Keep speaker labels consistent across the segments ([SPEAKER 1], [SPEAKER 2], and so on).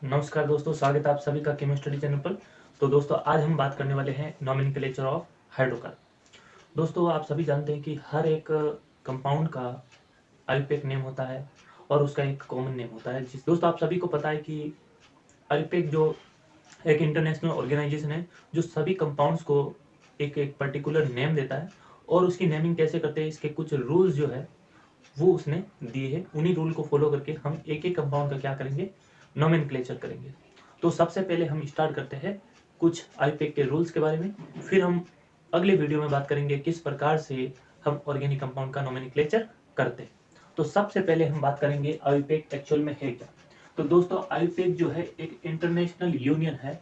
[SPEAKER 1] नमस्कार दोस्तों, स्वागत है आप सभी का केमिस्ट्री चैनल पर। तो दोस्तों आज हम बात करने वाले हैं नोमेनक्लेचर ऑफ हाइड्रोकार्बन। दोस्तों आप सभी जानते हैं कि हर एक कंपाउंड का अल्पेक नेम होता है और उसका एक कॉमन नेम होता है। जिस दोस्तों आप सभी को पता है कि अल्पेक जो एक इंटरनेशनल ऑर्गेनाइजेशन है जो सभी कंपाउंड्स को एक एक पर्टिकुलर नेम देता है और उसकी नेमिंग कैसे करते हैं इसके कुछ रूल्स जो है वो उसने दिए हैं। उन्हीं रूल को फॉलो करके हम एक एक कंपाउंड का क्या करेंगे, नोमेनक्लेचर करेंगे। तो सबसे पहले हम स्टार्ट करते हैं कुछ आईपेक के रूल्स के बारे में, फिर हम अगले वीडियो में बात करेंगे किस प्रकार से हम ऑर्गेनिक कंपाउंड का नोमेनक्लेचर करते हैं। तो सबसे पहले हम बात करेंगे आईपेक एक्चुअल में है क्या। तो दोस्तों आईपेक जो है एक इंटरनेशनल यूनियन है,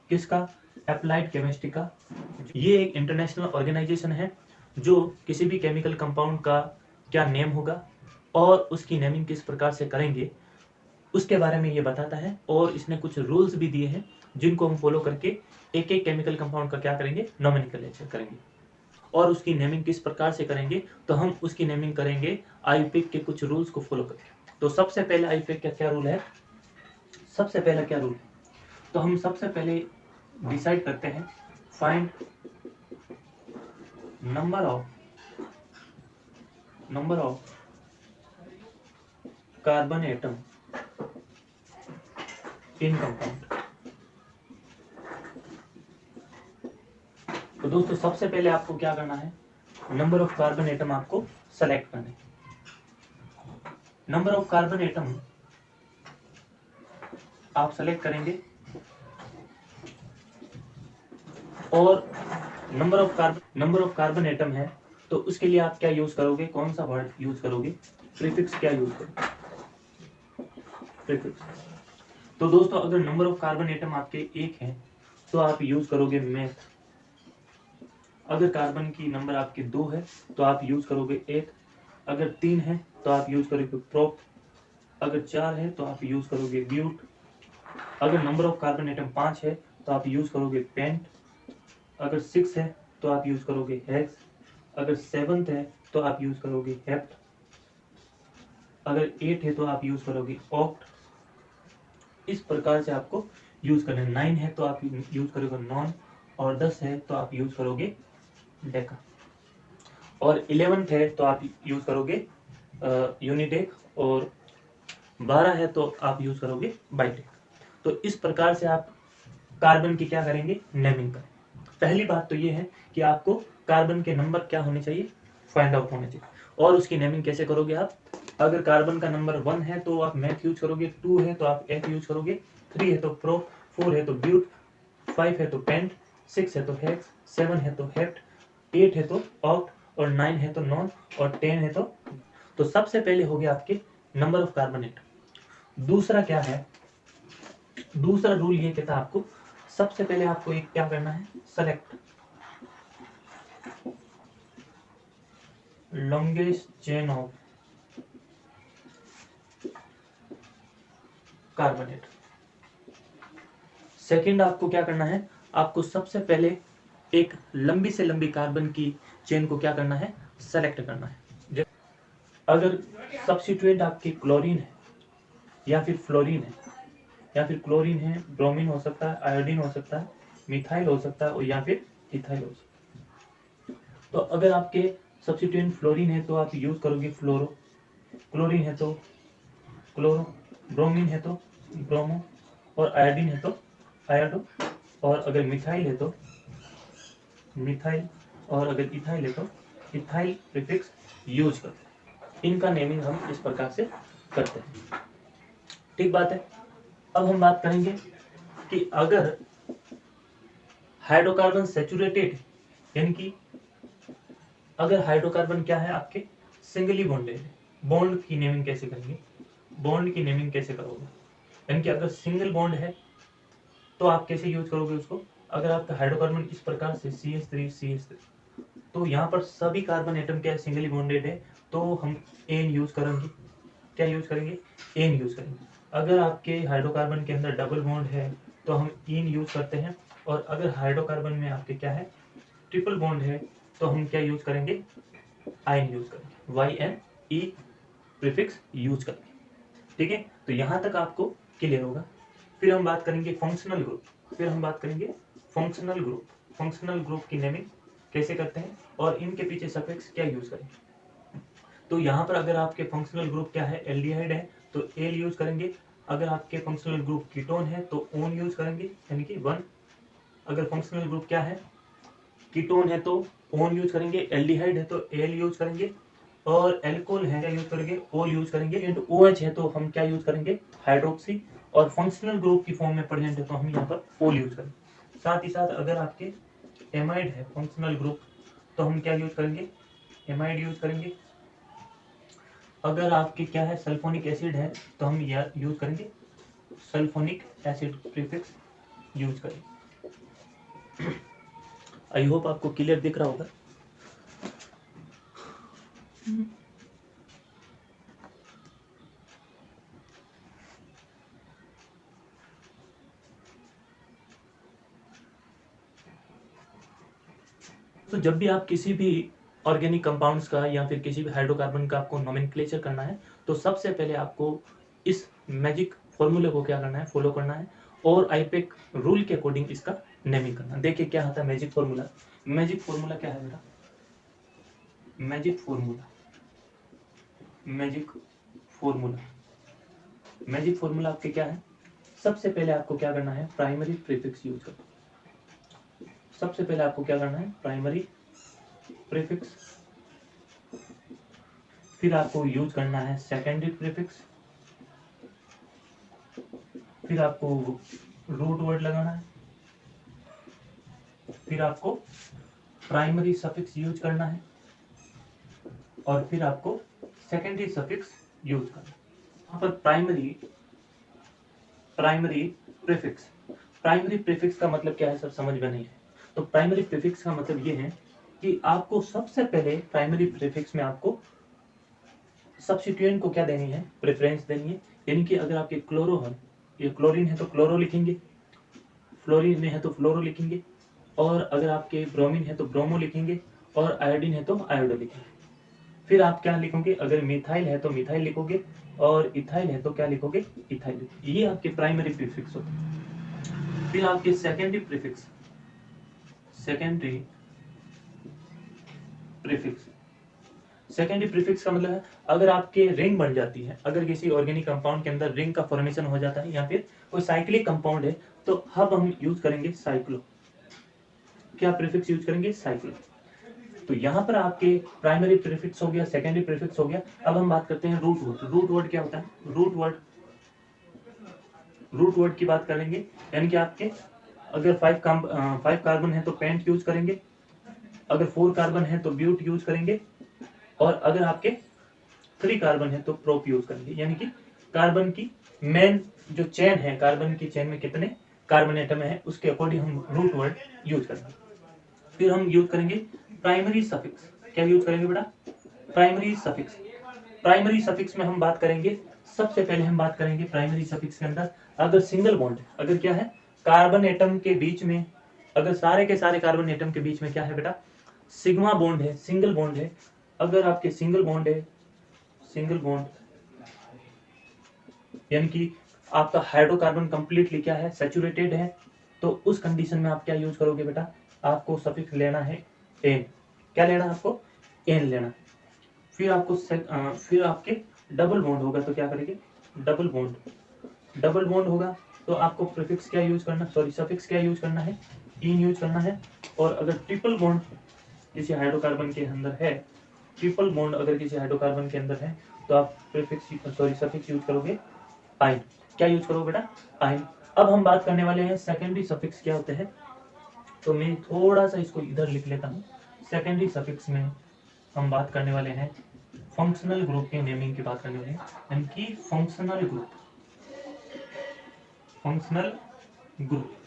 [SPEAKER 1] किसका, अप्लाइड केमिस्ट्री का। ये एक इंटरनेशनल ऑर्गेनाइजेशन है जो किसी भी केमिकल कंपाउंड का क्या नेम होगा और उसकी नेमिंग किस प्रकार से करेंगे उसके बारे में ये बताता है। और इसने कुछ रूल्स भी दिए हैं जिनको हम फॉलो करके एक एक केमिकल कंपाउंड का क्या करेंगे, नोमेनक्लेचर करेंगे। और उसकी नेमिंग किस प्रकार से करेंगे, तो हम उसकी नेमिंग करेंगे आईपेक के कुछ रूल्स को फॉलो करके। तो सबसे पहले आईपेक का क्या रूल है, सबसे पहला क्या रूल है, तो हम सबसे पहले डिसाइड करते हैं find number of carbon atom in compound. तो दोस्तों सबसे पहले आपको क्या करना है, नंबर ऑफ कार्बन एटम आपको सेलेक्ट करना है। नंबर ऑफ कार्बन एटम आप सेलेक्ट करेंगे और नंबर ऑफ कार्बन एटम है तो उसके लिए आप क्या यूज करोगे, कौन सा वर्ड यूज करोगे, प्रीफिक्स क्या यूज करोगे, प्रीफिक्स। तो दोस्तों अगर नंबर ऑफ कार्बन एटम आपके एक है तो आप यूज करोगे मेथ। अगर कार्बन की नंबर आपके 2 है तो आप यूज करोगे 8। अगर 3 है तो आप यूज करोगे प्रोप। अगर 4 है तो आप यूज करोगे ब्यूट। अगर नंबर ऑफ कार्बन एटम 5 है तो आप यूज करोगे पेंट। अगर 6 है तो आप यूज करोगे हेक्स। अगर 7 है तो आप यूज करोगे हेप्ट। अगर 8 है तो आप यूज करोगे ऑक्ट। इस प्रकार से आपको यूज करना है। 9 है तो आप यूज करोगे नॉन, और 10 है तो आप यूज करोगे डेका, और 11th है तो आप यूज करोगे यूनिटेक, और 12 है तो आप यूज करोगे बाइटेक। तो इस प्रकार से आप कार्बन की क्या करेंगे, नेमिंग करें। पहली बात तो ये है कि आपको कार्बन के नंबर क्या होने चाहिए, फाइंड आउट होने चाहिए। और उसकी नेमिंग कैसे करोगे आप, अगर कार्बन का नंबर 1 है तो आप मैथ यूज करोगे, 2 है तो आप एफ यूज करोगे, 3 है तो प्रो, 4 है तो ब्यूट, 5 है तो पेंट, 6 है तो हेक्स, 7 है तो हेप्ट, 8 है तो ऑक्ट, और 9 है तो नॉन, और 10 है तो सबसे पहले हो गया आपके नंबर ऑफ कार्बन एटम। दूसरा क्या है, दूसरा रूल ये कहता है आपको सबसे पहले आपको एक क्या करना है, select longest chain of carbon atom. Second आपको क्या करना है, आपको सबसे पहले एक लंबी से लंबी कार्बन की चेन को क्या करना है, सेलेक्ट करना है। अगर सब्स्टिट्यूएंट आपकी क्लोरीन है या फिर फ्लोरीन है, या फिर क्लोरीन है, ब्रोमीन हो सकता है, आयोडीन हो सकता है, मिथाइल हो सकता है, और या फिर इथाइल हो सकता है। तो अगर आपके सब्स्टिट्यूएंट फ्लोरीन है तो आप यूज करोगे फ्लोरो, क्लोरीन है तो क्लोरो, ब्रोमीन है तो ब्रोमो, और आयोडीन है तो आयोडो, और अगर मिथाइल है तो मिथाइल, और अगर इथाइल है तो इथाइल प्रीफिक्स यूज करते हैं। इनका नेमिंग हम इस प्रकार से करते हैं, ठीक बात है। अब हम बात करेंगे कि अगर हाइड्रोकार्बन सैचुरेटेड, यानी कि अगर हाइड्रोकार्बन क्या है आपके सिंगली बॉन्डेड है, बॉन्ड की नेमिंग कैसे करेंगे, बॉन्ड की नेमिंग कैसे करोगे, यानी कि अगर सिंगल बॉन्ड है तो आप कैसे यूज करोगे उसको। अगर आपका हाइड्रोकार्बन इस प्रकार से CH3 तो यहाँ पर सभी कार्बन एटम क्या सिंगली बॉन्डेड है तो हम एन यूज करेंगे, क्या यूज करेंगे, एन यूज करेंगे। अगर आपके हाइड्रोकार्बन के अंदर डबल बॉन्ड है तो हम इन यूज करते हैं, और अगर हाइड्रोकार्बन में आपके क्या है, ट्रिपल बॉन्ड है तो हम क्या यूज करेंगे, आयन यूज करेंगे, YNE प्रीफिक्स यूज करेंगे, ठीक है। तो यहां तक आपको क्लियर होगा। फिर हम बात करेंगे फंक्शनल ग्रुप, फिर हम बात करेंगे फंक्शनल ग्रुप, फंक्शनल ग्रुप की नेमिंग कैसे करते हैं और इनके पीछे सफिक्स क्या यूज करें। तो यहाँ पर अगर आपके फंक्शनल ग्रुप क्या है, एल्डिहाइड है तो एल यूज करेंगे, अगर आपके फंक्शनल ग्रुप कीटोन है तो ओन यूज करेंगे यानी कि 1, अगर फंक्शनल ग्रुप क्या है, कीटोन है तो ओन यूज करेंगे, एल्डिहाइड है तो एल यूज करेंगे, और एल्कोहल है क्या यूज करेंगे, ओल यूज करेंगे, एंड OH है तो हम क्या यूज करेंगे, हाइड्रोक्सी, और फंक्शनल ग्रुप की फॉर्म में प्रेजेंट है तो हम यहाँ पर ओल यूज करेंगे। साथ ही साथ अगर आपके एमाइड है फंक्शनल ग्रुप तो हम क्या यूज करेंगे, एमाइड यूज करेंगे, अगर आपके क्या है सल्फोनिक एसिड है तो हम यूज करेंगे सल्फोनिक एसिड प्रीफिक्स यूज करेंगे। आई होप आपको क्लियर दिख रहा होगा। तो जब भी आप किसी भी ऑर्गेनिक कंपाउंड्स का या फिर किसी भी हाइड्रोकार्बन का आपको नोमेनक्लेचर करना है तो सबसे पहले आपको इस मैजिक फॉर्मूले को क्या करना है, फॉलो करना है, और आईपेक रूल के अकॉर्डिंग इसका नेमिंग करना। देखिए क्या होता है मैजिक फॉर्मूला, मैजिक फॉर्मूला क्या है बेटा, magic formula, magic formula, magic formula आपके क्या है, सबसे पहले आपको क्या करना है, प्राइमरी प्रीफिक्स यूज करना। सबसे पहले आपको क्या करना है, प्राइमरी प्रीफिक्स, फिर आपको यूज करना है सेकेंडरी प्रीफिक्स, फिर आपको रूट वर्ड लगाना है, फिर आपको प्राइमरी सफिक्स यूज करना है, और फिर आपको सेकेंडरी सफिक्स यूज करना है। यहाँ पर प्राइमरी प्रीफिक्स, प्राइमरी प्रीफिक्स का मतलब क्या है सर, समझ में नहीं है। तो प्राइमरी प्रीफिक्स का मतलब ये है कि आपको सबसे पहले प्राइमरी प्रीफिक्स में आपको सब्स्टिट्यूएंट को क्या देनी है, प्रेफरेंस देनी है। यानी कि अगर आपके क्लोरो है, ये क्लोरीन है तो क्लोरो लिखेंगे, फ्लोरीन में है तो फ्लोरो लिखेंगे, और अगर आपके ब्रोमीन है तो ब्रोमो लिखेंगे, और आयोडीन है तो आयोडो लिखेंगे। फिर आप क्या लिखोगे, अगर मिथाइल है तो मिथाइल लिखोगे, और इथाइल है तो क्या लिखोगे, इथाइल लिखोगे। ये आपके प्राइमरी प्रीफिक्स होते हैं। फिर आपके secondary prefix, secondary prefix, secondary prefix का मतलब है अगर आपके रिंग बन जाती है, अगर किसी ऑर्गेनिक कंपाउंड के अंदर रिंग का फॉर्मेशन हो जाता है या फिर कोई साइक्लिक कंपाउंड है तो अब हम यूज करेंगे साइक्लो, क्या प्रीफिक्स यूज करेंगे, साइक्लो। तो यहाँ पर आपके प्राइमरी प्रीफिक्स हो गया, सेकेंडरी प्रीफिक्स हो गया। अब हम बात करते हैं रूट वर्ड। रूट वर्ड क्या होता है, रूट वर्ड, रूट वर्ड की बात करेंगे, यानी कि आपके अगर 5 कार्बन है तो पेंट यूज करेंगे, अगर 4 कार्बन है तो ब्यूट यूज करेंगे, और अगर आपके 3 कार्बन है तो प्रोप यूज करेंगे। यानी कि कार्बन की मेन जो चेन है, कार्बन की चेन में कितने कार्बन एटम है उसके अकॉर्डिंग हम रूट वर्ड यूज करेंगे। फिर हम यूज करेंगे प्राइमरी सफिक्स, क्या यूज करेंगे बेटा, प्राइमरी सफिक्स। प्राइमरी सफिक्स में हम बात करेंगे, सबसे पहले हम बात करेंगे प्राइमरी सफिक्स के अंदर अगर सिंगल बॉन्ड, अगर क्या है कार्बन एटम के बीच में, अगर सारे के सारे कार्बन एटम के बीच में क्या है बेटा, सिग्मा बॉन्ड है, सिंगल बॉन्ड है, अगर आपके सिंगल बॉन्ड है, सिंगल बॉन्ड यानी कि आपका हाइड्रोकार्बन कंप्लीटली क्या है, सैचुरेटेड है, तो उस कंडीशन में आप क्या यूज करोगे बेटा, आपको सफिक्स लेना है एन, क्या लेना है आपको, एन लेना। फिर आपको फिर आपके डबल बॉन्ड होगा तो क्या करेंगे, डबल बॉन्ड, डबल बॉन्ड होगा तो आपको प्रीफिक्स क्या यूज करना, सॉरी सफिक्स क्या यूज करना है, इन यूज करना है। और अगर ट्रिपल बॉन्ड किसी हाइड्रोकार्बन के अंदर है, ट्रिपल बॉन्ड अगर किसी हाइड्रोकार्बन के अंदर है तो आप प्रीफिक्स सॉरी सफिक्स यूज करोगे आइन, क्या यूज करोगे बेटा, आइन। अब हम बात करने वाले हैं सेकेंडरी सफिक्स क्या होते हैं, तो मैं थोड़ा सा इसको इधर लिख लेता हूँ। सेकेंडरी सफिक्स में हम बात करने वाले हैं फंक्शनल ग्रुप के नेमिंग की बात करने वाले हैं, यानी कि फंक्शनल ग्रुप, फंक्शनल ग्रुप।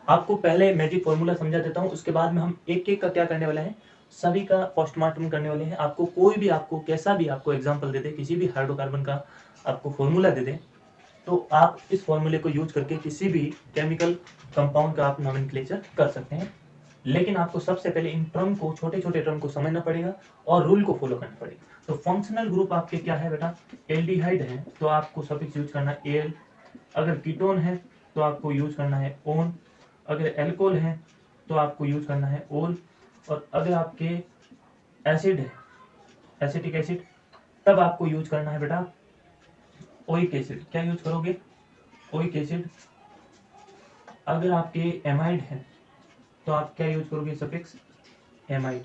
[SPEAKER 1] आपको पहले मैजिक फॉर्मूला समझा देता हूँ, उसके बाद में हम एक एक का क्या करने वाले हैं, सभी का पोस्टमार्टम करने वाले हैं। आपको कोई भी, आपको कैसा भी आपको एग्जांपल दे दे, किसी भी हाइड्रोकार्बन का आपको फॉर्मूला दे दे, तो आप इस फॉर्मूले को यूज करके किसी भी केमिकल कंपाउंड का आप नोमेनक्लेचर कर सकते हैं। लेकिन आपको सबसे पहले इन टर्म को, छोटे छोटे टर्म को समझना पड़ेगा और रूल को फॉलो करना पड़ेगा। तो फंक्शनल ग्रुप आपके क्या है बेटा, एल्डिहाइड है तो आपको सफिक्स यूज करना है एल, अगर कीटोन है तो आपको यूज करना है ओन, अगर एल्कोहल है तो आपको यूज करना है ओल, और अगर आपके एसिड है, एसिटिक एसिड, तब आपको यूज करना है बेटा ओइक एसिड। क्या यूज करोगे, ओइक एसिड। अगर आपके एमाइड है तो आप क्या यूज करोगे, सफिक्स एमाइड।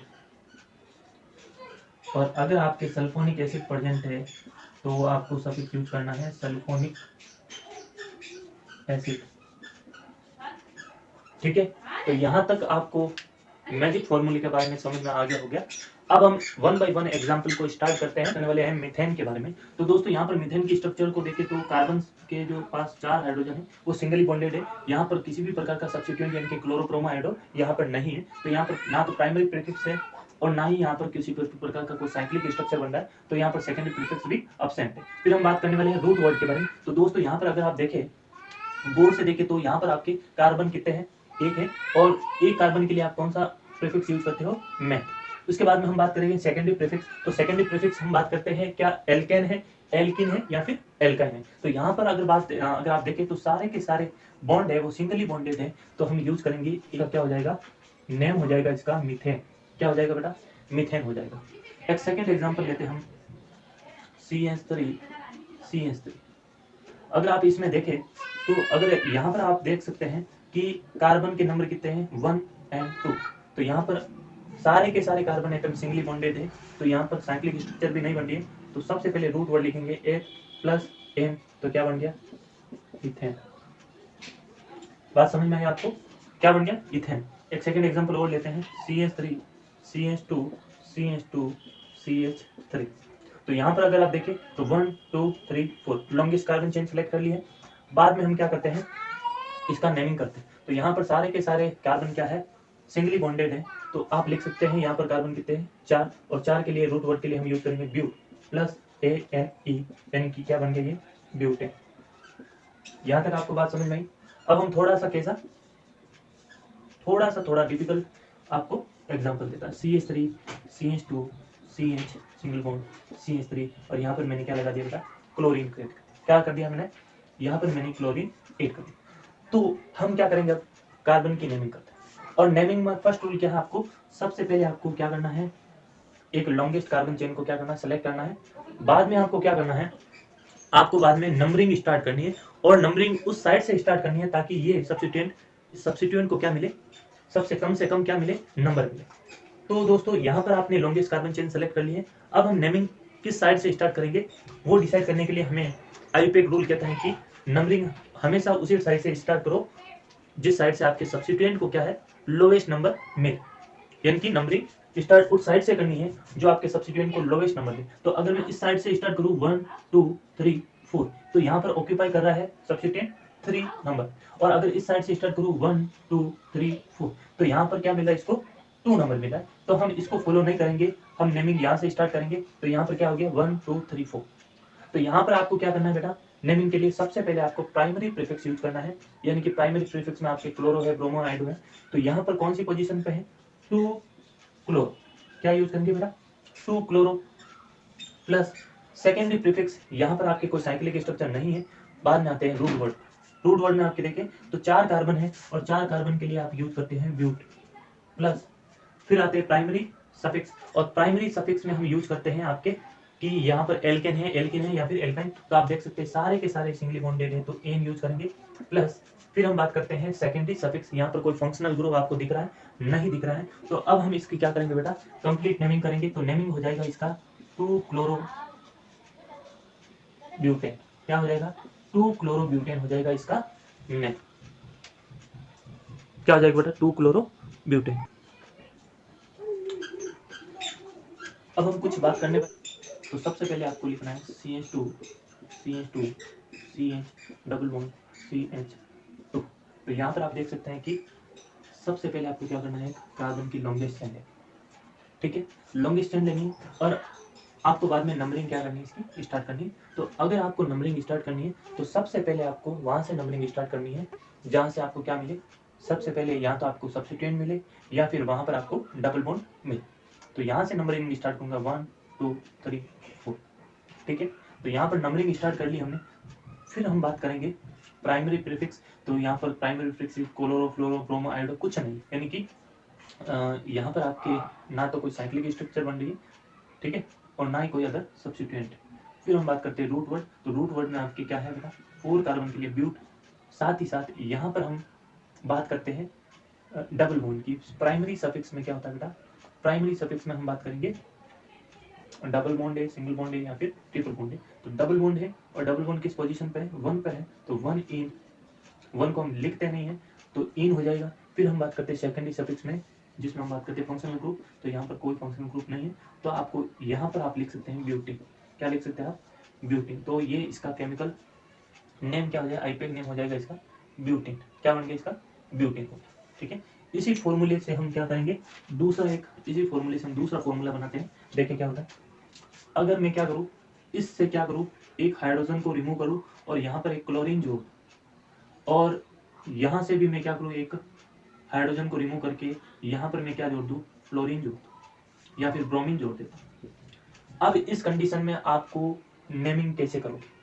[SPEAKER 1] और अगर आपके सल्फोनिक एसिड प्रेजेंट है तो आपको सफिक्स यूज करना है सल्फोनिक एसिड। ठीक है, तो यहां तक आपको मैजिक फॉर्मूले के बारे में समझ में आ गया हो गया। अब हम वन बाय वन एग्जांपल को स्टार्ट करते हैं, करने वाले हैं मीथेन के बारे में। तो दोस्तों यहाँ पर मीथेन की स्ट्रक्चर को देखें तो कार्बन के जो पास 4 हाइड्रोजन है वो सिंगली बॉन्डेड है। यहाँ पर किसी भी प्रकार का सब्स्टिट्यूएंट यानी कि क्लोरोब्रोमो आयोडो यहाँ पर नहीं है। तो यहाँ पर ना तो प्राइमरी प्रीफिक्स है और ना ही यहाँ पर किसी प्रकार का कोई साइक्लिक स्ट्रक्चर बन रहा है, तो यहाँ पर सेकेंडरी प्रीफिक्स भी अब्सेंट है। फिर हम बात करने वाले हैं रूट वर्ड के बारे में। तो दोस्तों यहाँ पर अगर आप देखें, गौर से देखें तो यहाँ पर आपके कार्बन कितने हैं, एक है, और एक कार्बन के लिए आप कौन सा प्रीफिक्स यूज करते हो, मैं। उसके बाद में हम बात करेंगे सेकेंडरी प्रीफिक्स। तो सेकेंडरी प्रीफिक्स हम बात करते हैं क्या एल्केन है, एल्किन है या फिर एल्काइन है। तो यहाँ पर अगर आप देखें तो सारे के सारे बॉन्ड है वो सिंगली बॉन्डेड है, तो हम यूज करेंगे इसका क्या हो जाएगा, नेम हो जाएगा इसका मीथेन। क्या हो जाएगा बेटा, मीथेन हो जाएगा। एक सेकेंड एग्जाम्पल लेते हैं हम, CH3। अगर आप इसमें देखें तो अगर यहाँ पर आप देख सकते हैं कि कार्बन के नंबर कितने हैं, 1 और 2। तो यहाँ पर सारे के सारे कार्बन एटम सिंगली बॉन्डेड है, तो यहाँ पर साइक्लिक स्ट्रक्चर भी नहीं बन रही है। तो सबसे पहले रूट वर्ड लिखेंगे H प्लस N, तो क्या बन गया, इथेन। बात समझ में आई आपको, क्या बन गया, इथेन। एक सेकेंड एग्जाम्पल और लेते हैं, CH3 CH2 CH2 CH3। तो यहाँ पर अगर आप देखें तो 1 2 3 4 लॉन्गेस्ट कार्बन चेन सेलेक्ट कर ली है। बाद में हम क्या करते हैं, इसका नेमिंग करते हैं। तो यहाँ पर सारे के सारे कार्बन क्या है, सिंगली बॉन्डेड है। तो आप लिख सकते हैं यहाँ पर कार्बन कितने हैं, 4, और 4 के लिए रूट वर्ड के लिए हम यूज करेंगे ब्यूट प्लस ANE, यानी कि क्या बन गया ये, ब्यूटेन। यहाँ तक आपको बात समझ में आई। अब हम थोड़ा थोड़ा डिफिकल्ट आपको एग्जांपल देता है, CH3 CH2 CH single bond CH3, और यहाँ पर मैंने क्या लगा दिया बेटा, क्लोरीन ऐड। क्या कर दिया मैंने, यहाँ पर मैंने क्लोरीन ऐड कर दिया। तो हम क्या करेंगे, अब कार्बन की नेमिंग करते हैं। और नेमिंग में फर्स्ट रूल क्या है, आपको सबसे पहले आपको क्या करना है, एक लॉन्गेस्ट कार्बन चेन को क्या करना है, सेलेक्ट करना है। बाद में आपको क्या करना है, आपको बाद में नंबरिंग स्टार्ट करनी है, और नंबरिंग उस साइड से स्टार्ट करनी है ताकि ये सब्स्टिट्यूएंट को क्या मिले, सबसे कम से कम क्या मिले, नंबर मिले। तो दोस्तों यहाँ पर आपने लॉन्गेस्ट कार्बन चेन सेलेक्ट कर ली है। अब हम नेमिंग किस साइड से स्टार्ट करेंगे वो डिसाइड करने के लिए हमें आईयूपैक रूल कहता है कि नंबरिंग हमेशा उसी साइड से स्टार्ट करो जिस साइड से आपके सब्स्टिट्यूएंट को क्या है, लोवेस्ट नंबर मिले। यानी कि नंबरिंग स्टार्ट उस साइड से करनी है जो आपके सब्स्टिट्यूएंट को लोवेस्ट नंबर दे। तो अगर मैं इस साइड से स्टार्ट करूँ 1 2 3 4, तो यहाँ पर ऑक्यूपाई कर रहा है सब्स्टिट्यूएंट 3 नंबर। और अगर इस साइड से स्टार्ट करूँ 1 2 3 4, तो यहाँ पर क्या मिला, इसको 2 नंबर मिला है। तो हम इसको फॉलो नहीं करेंगे, हम नेमिंग यहाँ से स्टार्ट करेंगे। तो यहाँ पर क्या हो गया, 1 2 3 4। तो यहाँ पर आपको क्या करना है बेटा, नेमिंग के लिए सबसे पहले आपको प्राइमरी प्रीफिक्स यूज करना है। यानी कि प्राइमरी प्रीफिक्स में आपके क्लोरो है, ब्रोमो, आयोडो है। तो यहाँ पर कौन सी पोजीशन पे है, 2 क्लोरो। क्या यूज करेंगे बेटा, 2 क्लोरो प्लस सेकेंडरी प्रीफिक्स। यहाँ पर आपके कोई साइक्लिक स्ट्रक्चर नहीं है। बाद में आते हैं रूट वर्ड। रूट वर्ड में आपके देखें तो 4 कार्बन है, और 4 कार्बन के लिए आप यूज करते हैं ब्यूट प्लस। फिर आते हैं प्राइमरी सफिक्स, और प्राइमरी सफिक्स में हम यूज करते हैं आपके कि यहाँ पर एल्केन है या फिर एल्काइन। तो आप देख सकते हैं सारे के सारे सिंगली बॉन्डेड है, तो एन यूज करेंगे प्लस। फिर हम बात करते हैं सेकेंडरी सफिक्स। यहाँ पर कोई फंक्शनल ग्रुप आपको दिख रहा है, नहीं दिख रहा है। तो अब हम इसकी क्या करेंगे बेटा, कंप्लीट नेमिंग करेंगे। तो नेमिंग हो जाएगा इसका 2 क्लोरो ब्यूटेन। क्या हो जाएगा, 2 क्लोरो ब्यूटेन हो जाएगा इसका नेम। क्या हो जाएगा बेटा, 2 क्लोरो ब्यूटेन। अब हम कुछ बात करने, तो सबसे पहले आपको लिखना है CH2 CH double bond CH2। तो यहाँ पर आप देख सकते हैं कि सबसे पहले आपको क्या करना है, कार्बन की लॉन्गेस्ट चेन है, ठीक है, लॉन्गेस्ट चेन लेनी है। और आपको बाद में नंबरिंग क्या करनी है, इसकी स्टार्ट करनी है। तो अगर आपको नंबरिंग स्टार्ट करनी है तो सबसे पहले आपको वहां से नंबरिंग स्टार्ट करनी है जहां से आपको क्या मिले, सबसे पहले या तो आपको सब्स्टिट्यूएंट मिले या फिर वहां पर आपको डबल बॉन्ड मिले। तो यहाँ से नंबरिंग स्टार्ट करूंगा 1 2 3 4, ठीक है। तो यहाँ पर नंबरिंग स्टार्ट कर ली हमने। फिर हम बात करेंगे प्राइमरी प्रीफिक्स। तो यहाँ पर प्राइमरी प्रीफिक्स क्लोरो फ्लोरो ब्रोमो आयोडो कुछ नहीं, यानी कि यहाँ पर आपके ना तो कोई साइक्लिक स्ट्रक्चर बन रही है, ठीक है, और ना ही कोई अदर सब्स्टिट्यूएंट। फिर हम बात करते हैं रूट वर्ड। तो रूट वर्ड में आपके क्या है बेटा, 4 कार्बन के लिए ब्यूट। साथ ही साथ यहाँ पर हम बात करते हैं डबल बॉन्ड की। प्राइमरी सफिक्स में क्या होता है बेटा, प्राइमरी सफिक्स में हम बात करेंगे डबल बॉन्ड है, सिंगल बॉन्ड है या फिर ट्रिपल बॉन्ड है। तो डबल बॉन्ड है और डबल बॉन्ड किस पोजीशन पे है, 1 पर है। तो 1 इन, 1 को हम लिखते नहीं है तो इन हो जाएगा। फिर हम बात करते हैं सेकेंडरी सफिक्स में, जिसमें हम बात करते हैं फंक्शनल ग्रुप। तो यहाँ पर कोई फंक्शनल ग्रुप नहीं है, तो आपको यहाँ पर आप लिख सकते हैं ब्यूटीन। क्या लिख सकते हैं आप, ब्यूटीन। तो ये इसका केमिकल नेम क्या हो जाएगा, आईपीएक नेम हो जाएगा इसका ब्यूटीन। क्या बन गया इसका, ब्यूटीन, ठीक है। इसी फॉर्मूले से हम क्या करेंगे, इसी फॉर्मूले से हम दूसरा फॉर्मूला बनाते हैं। देखें क्या होता है, अगर मैं क्या करूं, इससे क्या करूं, एक हाइड्रोजन को रिमूव करूं और यहाँ पर एक क्लोरीन जोड़, और यहाँ से भी मैं क्या करूं, एक हाइड्रोजन को रिमूव करके यहाँ पर मैं क्या जोड़ दूं, फ्लोरीन जोड़ दूं या फिर ब्रोमीन जोड़ देता हूं। अब इस कंडीशन में आपको नेमिंग कैसे करोगे,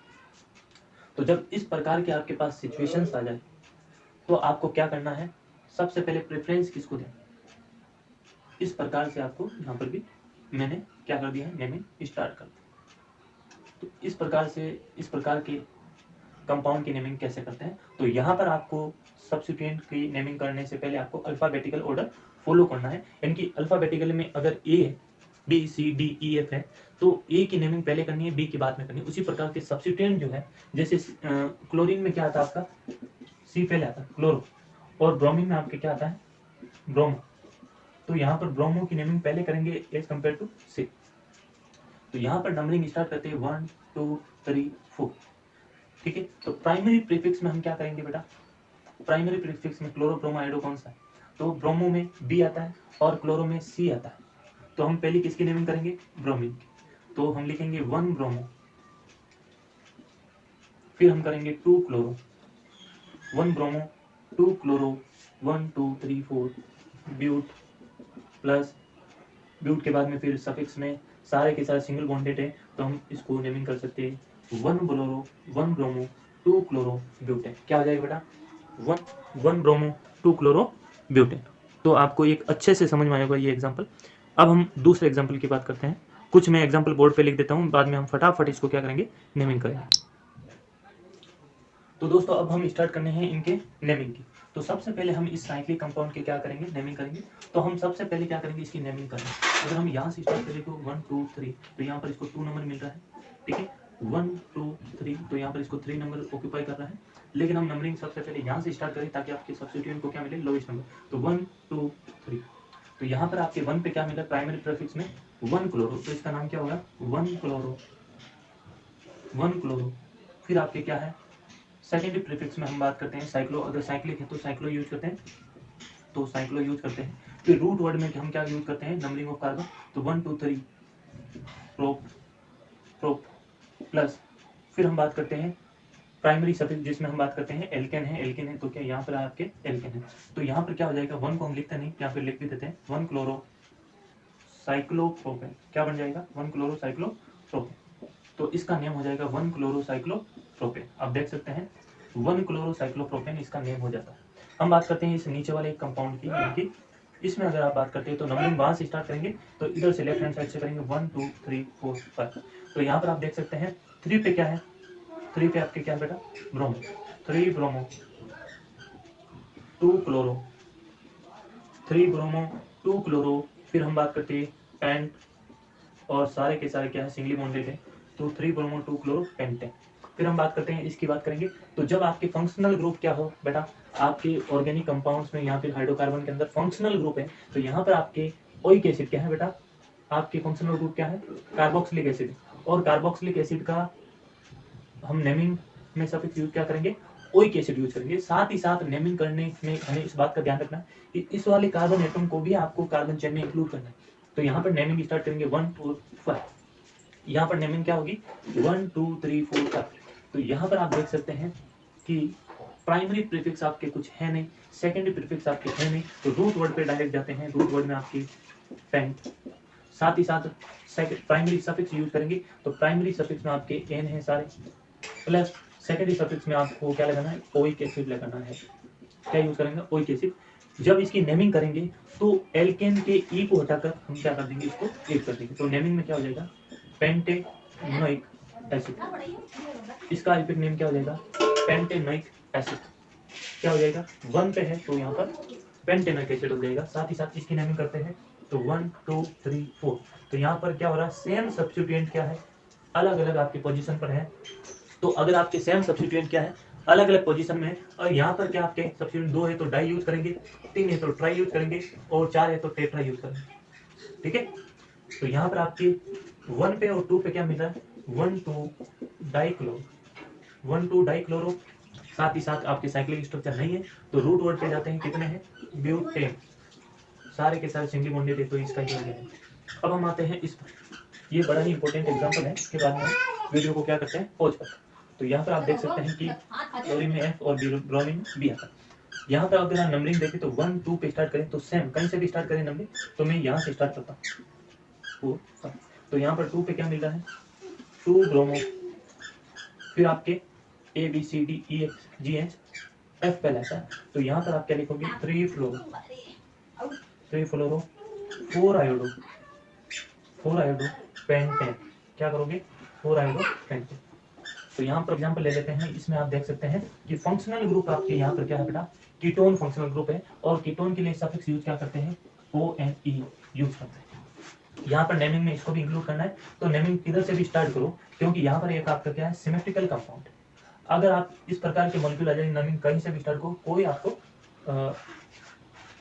[SPEAKER 1] तो जब इस प्रकार के आपके पास सिचुएशंस आ जाए तो आपको क्या करना है, सबसे पहले प्रेफरेंस किसको दें। इस प्रकार से आपको यहाँ पर भी मैंने क्या कर दिया है, नेमिंग स्टार्ट कर दिया। तो इस प्रकार के कंपाउंड की नेमिंग कैसे करते हैं, तो यहाँ पर आपको सब्स्टिट्यूएंट की नेमिंग करने से पहले आपको अल्फाबेटिकल ऑर्डर फॉलो करना है। यानी कि अल्फाबेटिकल में अगर A B C D E F है तो ए की नेमिंग पहले करनी है, बी की बाद में करनी है। उसी प्रकार के सब्स्टिट्यूएंट जो है, जैसे क्लोरीन में क्या आता है आपका, सी पहले आता है क्लोरो, और ब्रोमीन में आपके क्या आता है, ब्रोमो। तो यहाँ पर ब्रोमो की नेमिंग पहले करेंगे एज कम्पेयर टू सी। तो यहाँ पर नंबरिंग स्टार्ट करते हैं 1 2 3 4, ठीक है। तो प्राइमरी प्रीफिक्स में हम क्या करेंगे बेटा, प्राइमरी प्रीफिक्स में क्लोरो ब्रोमो आयोडो कौन सा है, तो ब्रोमो में बी आता है और क्लोरो में सी आता है। तो हम पहले किसकी नेमिंग करेंगे, ब्रोमीन की। तो हम लिखेंगे 1 ब्रोमो, फिर हम करेंगे 2 chloro, 1 bromo 2 chloro 1 2 3 4 but, plus but के बाद में फिर सफिक्स में सारे के सारे सिंगल बॉन्डेड है, तो हम इसको नेमिंग कर सकते हैं 1 ब्लोरो 1 ब्रोमो 2 क्लोरो ब्यूटेन। क्या हो जाएगा बेटा, 1 ब्रोमो 2 क्लोरो ब्यूटेन। तो आपको एक अच्छे से समझ में आएगा ये एग्जांपल। अब हम दूसरे एग्जांपल की बात करते हैं। कुछ मैं एग्जांपल बोर्ड पे लिख देता हूँ, बाद में हम फटाफट इसको क्या करेंगे, नेमिंग करेंगे। तो दोस्तों अब हम स्टार्ट करने हैं इनके नेमिंग की। तो सबसे पहले हम इस साइक्लिक कंपाउंड के क्या करेंगे, नेमिंग करेंगे। तो हम सबसे पहले क्या करेंगे, इसकी नेमिंग करेंगे। अगर हम यहाँ से स्टार्ट करें तो 1 2 3, तो यहाँ पर इसको 2 नंबर मिल रहा है, ठीक है। 1 2 3, तो यहाँ पर इसको 3 नंबर ऑक्यूपाई कर रहा है। लेकिन हम नंबरिंग सबसे पहले यहाँ से स्टार्ट करें ताकि आपके सब्स्टिट्यूएंट को क्या मिले, लोवेस्ट नंबर। तो 1 2 3, तो यहाँ पर आपके 1 पे क्या मिला, प्राइमरी प्रीफिक्स में 1 क्लोरो, तो इसका नाम क्या होगा, 1 क्लोरो 1 क्लोरो। फिर आपके क्या है, सेकेंडरी प्रीफिक्स में हम बात करते हैं साइक्लो, अगर साइक्लिक है तो साइक्लो यूज करते हैं, तो साइक्लो यूज करते हैं। फिर रूट वर्ड में हम क्या यूज करते हैं, नंबरिंग ऑफ कार्बन। तो 1 2 3 प्रोप प्रोप, प्लस फिर हम बात करते हैं प्राइमरी सफिक्स, जिसमें हम बात करते हैं एल्केन है, तो क्या यहाँ पर आपके एल्केन है। तो यहाँ पर क्या हो जाएगा, 1 को हम लिखते नहीं, यहाँ पर लिख भी देते हैं 1 क्लोरो साइक्लोप्रोपेन। क्या बन जाएगा, 1 क्लोरो साइक्लोप्रोपेन। तो इसका नेम हो जाएगा 1 क्लोरो साइक्लोप्रोपेन। आप देख सकते हैं 1 क्लोरो साइक्लोप्रोपेन इसका नेम हो जाता है। हम बात करते हैं इस नीचे वाले एक कंपाउंड की, यानी कि इसमें अगर आप बात करते हैं तो नंबरिंग वहां से स्टार्ट करेंगे, तो इधर से लेफ्ट हैंड साइड से करेंगे 1 2 3 4 5। तो यहाँ पर आप देख सकते हैं 3 पे क्या है, 3 पे आपके क्या है बेटा, bromo, 3 bromo 2 chloro, 3 bromo 2 chloro. फिर हम बात करते हैं पेंट, और सारे के सारे क्या है, सिंगली बॉन्डेड है, तो 3 ब्रोमो 2 क्लोरो पेंटेन। फिर हम बात करते हैं, इसकी बात करेंगे। तो जब आपके फंक्शनल ग्रुप क्या हो बेटा, आपके ऑर्गेनिक कंपाउंड्स में यहाँ फिर हाइड्रोकार्बन के अंदर फंक्शनल ग्रुप है, तो यहाँ पर आपके ओइक एसिड क्या है बेटा, आपके फंक्शनल ग्रुप क्या है, कार्बोक्सिलिक एसिड। और कार्बोक्सिलिक एसिड का हम नेमिंग में सफिक्स यूज क्या करेंगे, ओइक एसिड यूज करेंगे। साथ ही साथ नेमिंग करने में हमें इस बात का ध्यान रखना है कि इस वाले कार्बन एटम को भी आपको कार्बन चेन में इंक्लूड करना है। तो यहाँ पर नेमिंग स्टार्ट करेंगे 1 2 5, यहाँ पर नेमिंग क्या होगी 1 2 3 4 5। तो यहाँ पर आप देख सकते हैं कि प्राइमरी प्रीफिक्स आपके कुछ है नहीं, सेकेंडरी प्रीफिक्स आपके है नहीं, तो रूट वर्ड पे डायरेक्ट जाते हैं। रूट वर्ड में आपकी पेंट, साथ ही साथ प्राइमरी सफिक्स यूज करेंगे, तो प्राइमरी सफिक्स में आपके एन है सारे, प्लस सेकेंडरी सफिक्स में आपको क्या लगाना है, ओइक एसिड लगाना है। क्या यूज करेंगे, ओइक एसिड। जब इसकी नेमिंग करेंगे तो एल्केन के ई को हटाकर हम क्या कर देंगे, इसको एक कर देंगे, तो नेमिंग में क्या हो जाएगा, पेंटेनोइक एसिड। इसका इफेक्ट नेम क्या हो जाएगा, पेंटेनोइक एसिड। क्या हो जाएगा, 1 पे है तो यहाँ पर पेंटेनोइक एसिड हो जाएगा। साथ ही साथ इसकी नेमिंग करते हैं तो 1 2 3 4, तो यहाँ पर क्या हो रहा है, सेम सब्स्टिट्यूएंट क्या है, अलग अलग आपकी पोजीशन पर है। तो अगर आपके सेम सब्स्टिट्यूएंट क्या है, अलग अलग पोजीशन में है, और यहाँ पर क्या आपके सब्स्टिट्यूएंट 2 है तो डाई यूज करेंगे, 3 है तो ट्राई यूज करेंगे, और 4 है तो टेट्रा यूज करेंगे। ठीक है, तो यहाँ पर आपके 1 पे और 2 पे क्या मिल रहा है, 1 2 डाइक्लोरो, 1 2 डाइक्लोरो। साथ ही साथ आपके साइक्लिक स्ट्रक्चर नहीं है तो रूट वर्ड पे जाते हैं, कितने हैं, ब्यूटेन, सारे के सारे सिंगली बॉन्डेड है, तो इसका ही हो गया। अब हम आते हैं इस पर, ये बड़ा ही इंपॉर्टेंट एग्जांपल है, इसके बाद में वीडियो को क्या करते हैं, पॉज करते हैं। तो यहाँ पर आप देख सकते हैं कि क्लोरीन में F और ब्रोमीन में B आता है। यहाँ पर अगर आप नंबरिंग देखें तो 1 2 पे स्टार्ट करें तो सेम कहीं से भी स्टार्ट करें नंबरिंग, तो मैं यहाँ से स्टार्ट करता हूँ। तो यहाँ पर 2 पे क्या मिल रहा है, 2 ब्रोमो, फिर आपके A B C D E F G H F पे रहता है, तो यहाँ पर आप क्या लिखोगे, 3 फ्लोरो 4 आयोडो पेंटेन। क्या करोगे, 4 आयोडो पेंटेन। तो यहाँ पर एग्जांपल ले लेते हैं, इसमें आप देख सकते हैं कि फंक्शनल ग्रुप आपके यहाँ पर क्या है बेटा, कीटोन फंक्शनल ग्रुप है, और कीटोन के लिए सफिक्स यूज क्या करते हैं, ONE यूज करते हैं। यहाँ पर नेमिंग में इसको भी इंक्लूड करना है, तो नेमिंग किधर से भी स्टार्ट करो, क्योंकि यहाँ पर एक आपका क्या है, सिमेट्रिकल कंपाउंड। अगर आप इस प्रकार के मॉलिक्यूल आ जाए, नेमिंग कहीं से भी स्टार्ट करो, कोई आपको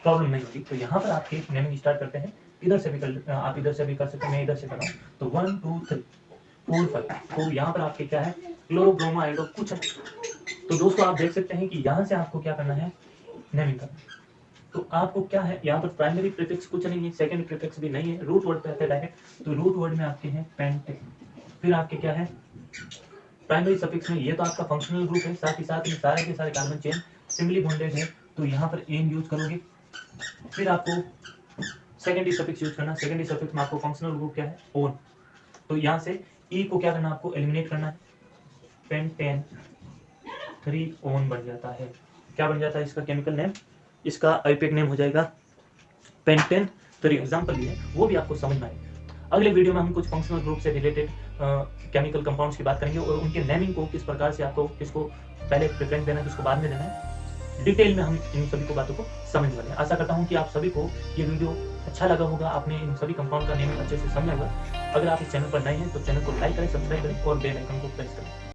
[SPEAKER 1] प्रॉब्लम नहीं होगी। तो यहाँ पर आपके नेमिंग स्टार्ट करते हैं, इधर से भी आप इधर से भी कर सकते हैं, मैं इधर से कर रहा हूँ, तो 1 2 3 4 5। तो यहाँ पर आपके क्या है, क्लोरो ब्रोमो आयोडो कुछ है। तो दोस्तों आप देख सकते हैं कि यहाँ से आपको क्या करना है, नेमिंग करना है। तो आपको क्या है, यहाँ पर प्राइमरी प्रीफिक्स कुछ नहीं है, सेकेंडरी प्रीफिक्स भी नहीं है, रूट वर्ड पे आते हैं डायरेक्ट। तो रूट वर्ड में आपके हैं पेंटे, फिर आपके क्या है, प्राइमरी सफिक्स में ये तो आपका फंक्शनल ग्रुप है, साथ ही साथ ये सारे के सारे कार्बन चेन सिंगली बॉन्डेड है, तो यहाँ पर एन यूज करोगे। फिर आपको सेकेंडरी सफिक्स यूज करना, सेकेंडरी सफिक्स में आपको फंक्शनल ग्रुप क्या है, ओन, तो यहाँ से ई को क्या करना, आपको एलिमिनेट करना है, पेंटेन 3 ओन बन जाता है। क्या बन जाता है इसका केमिकल नेम, इसका आईपीएक नेम हो जाएगा पेंटेन 3। एग्जांपल ये है, वो भी आपको समझ में आएगा। अगले वीडियो में हम कुछ फंक्शनल ग्रुप से रिलेटेड केमिकल कंपाउंड्स की बात करेंगे, और उनके नेमिंग को किस प्रकार से आपको किसको पहले प्रेफरेंस देना है, किसको बाद में देना है, डिटेल में हम इन सभी को बातों को समझ रहे हैं। आशा करता हूं कि आप सभी को ये वीडियो अच्छा लगा होगा, आपने इन सभी कंपाउंड का नेम अच्छे से समझा होगा। अगर आप इस चैनल पर नए हैं तो चैनल को लाइक करें, सब्सक्राइब करें और बेल आइकन को प्रेस करें।